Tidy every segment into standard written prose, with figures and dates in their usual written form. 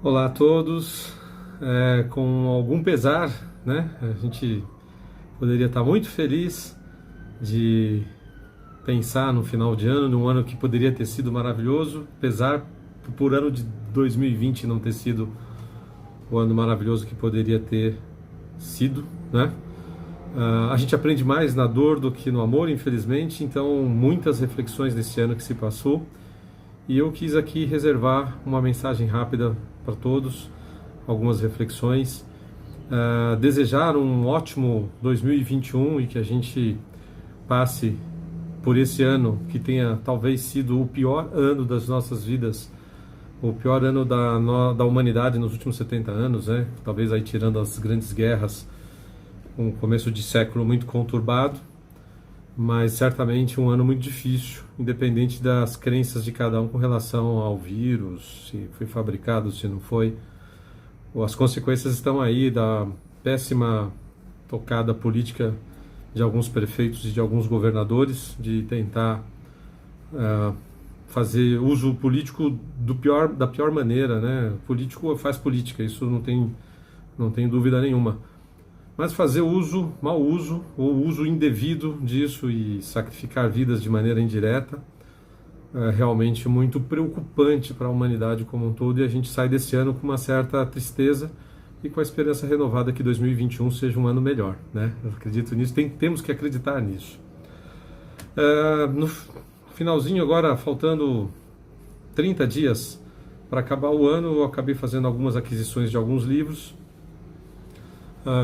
Olá a todos. Com algum pesar, né? A gente poderia estar muito feliz de pensar no final de ano, num ano que poderia ter sido maravilhoso, pesar por ano de 2020 não ter sido o ano maravilhoso que poderia ter sido, né? A gente aprende mais na dor do que no amor, infelizmente, então muitas reflexões desse ano que se passou. E eu quis aqui reservar uma mensagem rápida para todos, algumas reflexões, desejar um ótimo 2021 e que a gente passe por esse ano que tenha talvez sido o pior ano das nossas vidas, o pior ano da humanidade nos últimos 70 anos, né? Talvez aí tirando as grandes guerras, um começo de século muito conturbado, mas certamente um ano muito difícil, independente das crenças de cada um com relação ao vírus, se foi fabricado, se não foi. As consequências estão aí da péssima tocada política de alguns prefeitos e de alguns governadores de tentar fazer uso político da pior maneira, né? Político faz política, isso não tem dúvida nenhuma. Mas fazer mau uso ou uso indevido disso e sacrificar vidas de maneira indireta é realmente muito preocupante para a humanidade como um todo, e a gente sai desse ano com uma certa tristeza e com a esperança renovada que 2021 seja um ano melhor, né? Eu acredito nisso, temos que acreditar nisso. No finalzinho agora, faltando 30 dias para acabar o ano, eu acabei fazendo algumas aquisições de alguns livros.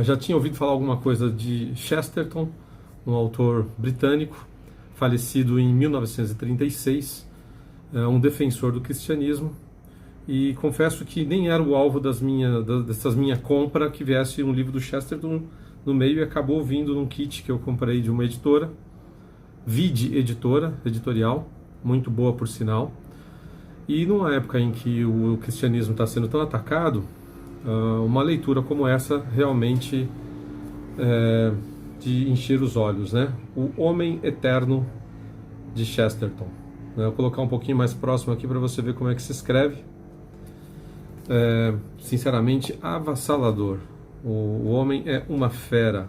Já tinha ouvido falar alguma coisa de Chesterton, um autor britânico, falecido em 1936, um defensor do cristianismo, e confesso que nem era o alvo dessas minha compra que viesse um livro do Chesterton no meio, e acabou vindo num kit que eu comprei de uma editora, Vide Editorial, muito boa por sinal. E numa época em que o cristianismo está sendo tão atacado, uma leitura como essa realmente de encher os olhos, né? O Homem Eterno de Chesterton. Eu vou colocar um pouquinho mais próximo aqui para você ver como é que se escreve. Sinceramente, avassalador. O homem é uma fera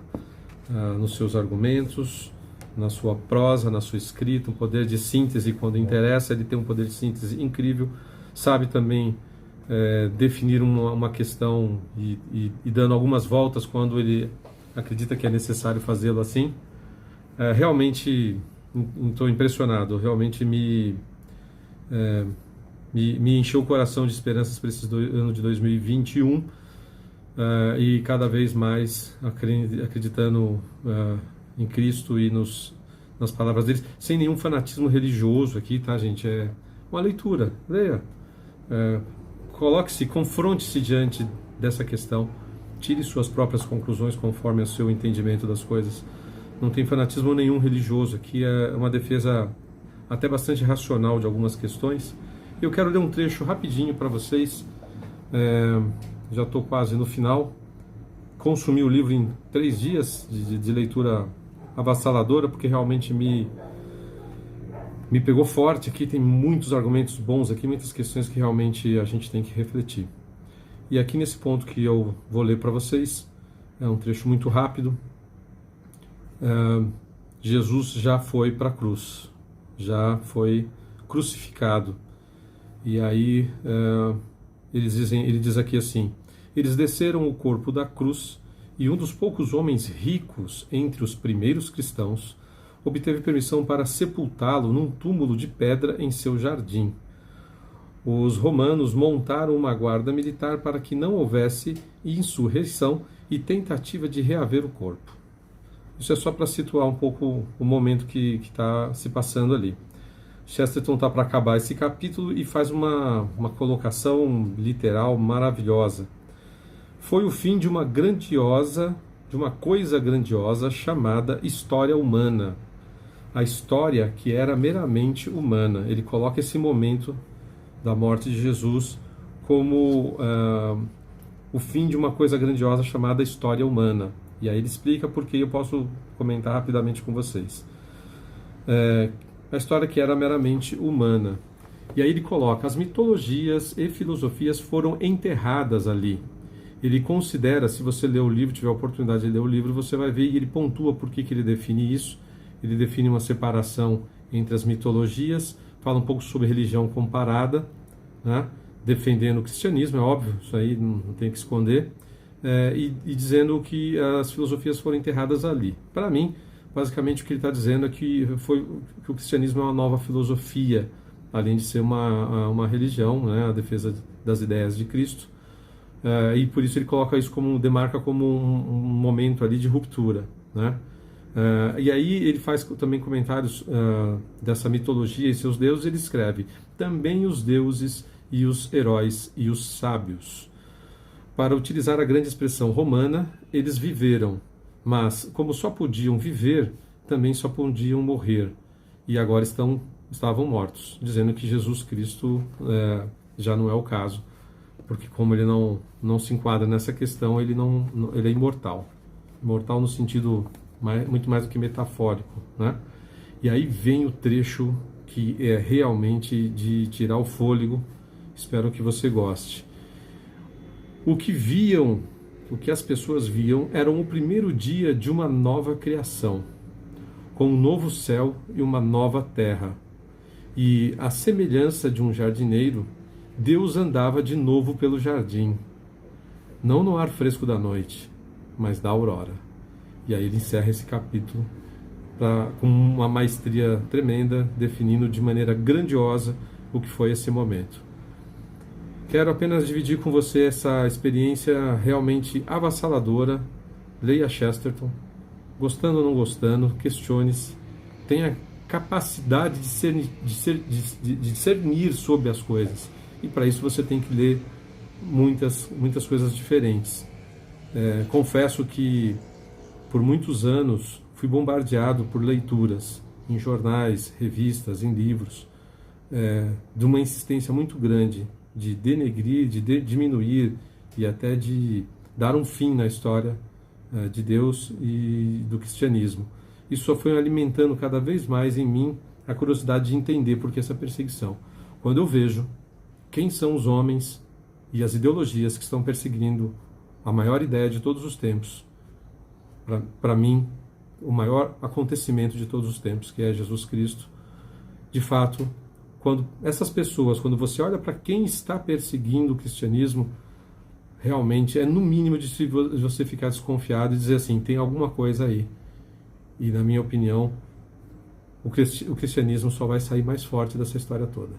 nos seus argumentos, na sua prosa, na sua escrita, um poder de síntese quando interessa. Ele tem um poder de síntese incrível, sabe também definir uma questão e dando algumas voltas quando ele acredita que é necessário fazê-lo assim. Realmente estou impressionado, realmente me encheu o coração de esperanças para esse ano de 2021, e cada vez mais acreditando em Cristo e nas palavras deles, sem nenhum fanatismo religioso aqui, tá, gente? É uma leitura, leia. Coloque-se, confronte-se diante dessa questão, tire suas próprias conclusões conforme o seu entendimento das coisas. Não tem fanatismo nenhum religioso aqui, é uma defesa até bastante racional de algumas questões. Eu quero ler um trecho rapidinho para vocês, já estou quase no final. Consumi o livro em 3 dias de leitura avassaladora, porque realmente me pegou forte aqui, tem muitos argumentos bons aqui, muitas questões que realmente a gente tem que refletir. E aqui nesse ponto que eu vou ler para vocês, é um trecho muito rápido. Jesus já foi para a cruz, já foi crucificado. E aí ele diz aqui assim: eles desceram o corpo da cruz, e um dos poucos homens ricos entre os primeiros cristãos obteve permissão para sepultá-lo num túmulo de pedra em seu jardim. Os romanos montaram uma guarda militar para que não houvesse insurreição e tentativa de reaver o corpo. Isso é só para situar um pouco o momento que está se passando ali. Chesterton está para acabar esse capítulo e faz uma colocação literal maravilhosa. Foi o fim de uma coisa grandiosa chamada história humana. A história que era meramente humana. Ele coloca esse momento da morte de Jesus como o fim de uma coisa grandiosa chamada história humana. E aí ele explica porque eu posso comentar rapidamente com vocês. A história que era meramente humana. E aí ele coloca: as mitologias e filosofias foram enterradas ali. Ele considera, se você ler o livro, tiver a oportunidade de ler o livro, você vai ver, e ele pontua por que ele define isso. Ele define uma separação entre as mitologias, fala um pouco sobre religião comparada, né? Defendendo o cristianismo, é óbvio, isso aí não tem que esconder, e dizendo que as filosofias foram enterradas ali. Para mim, basicamente o que ele está dizendo é que o cristianismo é uma nova filosofia, além de ser uma religião, né? A defesa das ideias de Cristo, e por isso ele coloca isso demarca como um momento ali de ruptura, né? E aí ele faz também comentários dessa mitologia e seus deuses. Ele escreve: também os deuses e os heróis e os sábios. Para utilizar a grande expressão romana, eles viveram, mas como só podiam viver, também só podiam morrer, e agora estavam mortos, dizendo que Jesus Cristo já não é o caso, porque como ele não se enquadra nessa questão, ele é imortal. Imortal no sentido muito mais do que metafórico, né? E aí vem o trecho que é realmente de tirar o fôlego. Espero que você goste. O que as pessoas viam era o primeiro dia de uma nova criação, com um novo céu e uma nova terra. E, à semelhança de um jardineiro, Deus andava de novo pelo jardim, não no ar fresco da noite, mas da aurora. E aí ele encerra esse capítulo com uma maestria tremenda, definindo de maneira grandiosa o que foi esse momento. Quero apenas dividir com você essa experiência realmente avassaladora. Leia Chesterton, gostando ou não gostando, questione-se, tenha capacidade de discernir sobre as coisas. E para isso você tem que ler muitas coisas diferentes. Confesso que por muitos anos fui bombardeado por leituras em jornais, revistas, em livros, de uma insistência muito grande de denegrir, de diminuir e até de dar um fim na história de Deus e do cristianismo. Isso só foi alimentando cada vez mais em mim a curiosidade de entender por que essa perseguição. Quando eu vejo quem são os homens e as ideologias que estão perseguindo a maior ideia de todos os tempos, para mim, o maior acontecimento de todos os tempos, que é Jesus Cristo, de fato, quando você olha para quem está perseguindo o cristianismo, realmente é no mínimo de você ficar desconfiado e dizer assim, tem alguma coisa aí. E na minha opinião, o cristianismo só vai sair mais forte dessa história toda.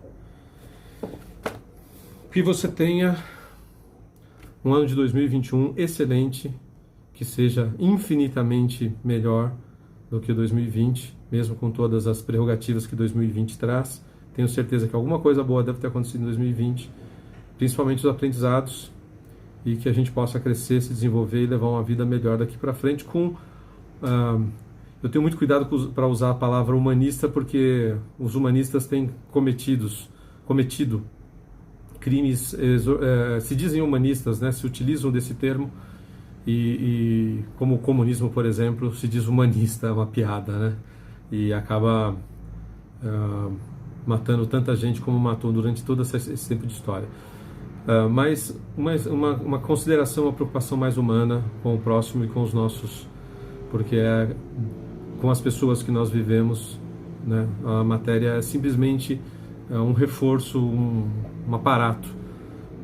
Que você tenha um ano de 2021 excelente, que seja infinitamente melhor do que 2020, mesmo com todas as prerrogativas que 2020 traz. Tenho certeza que alguma coisa boa deve ter acontecido em 2020, principalmente os aprendizados, e que a gente possa crescer, se desenvolver e levar uma vida melhor daqui para frente. Eu tenho muito cuidado para usar a palavra humanista, porque os humanistas têm cometido crimes, se dizem humanistas, né, se utilizam desse termo, e como o comunismo, por exemplo, se diz humanista, é uma piada, né, e acaba matando tanta gente como matou durante todo esse tempo de história. Mas uma consideração, uma preocupação mais humana com o próximo e com os nossos, porque é com as pessoas que nós vivemos, né? A matéria é simplesmente um reforço, um aparato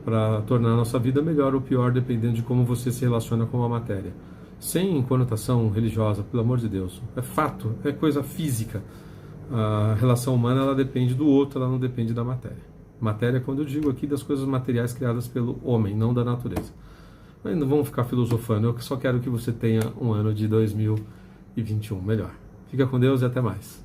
para tornar a nossa vida melhor ou pior, dependendo de como você se relaciona com a matéria. Sem conotação religiosa, pelo amor de Deus. É fato, é coisa física. A relação humana, ela depende do outro, ela não depende da matéria. Matéria, quando eu digo aqui, das coisas materiais criadas pelo homem, não da natureza. Mas não vamos ficar filosofando, eu só quero que você tenha um ano de 2021 melhor. Fica com Deus e até mais.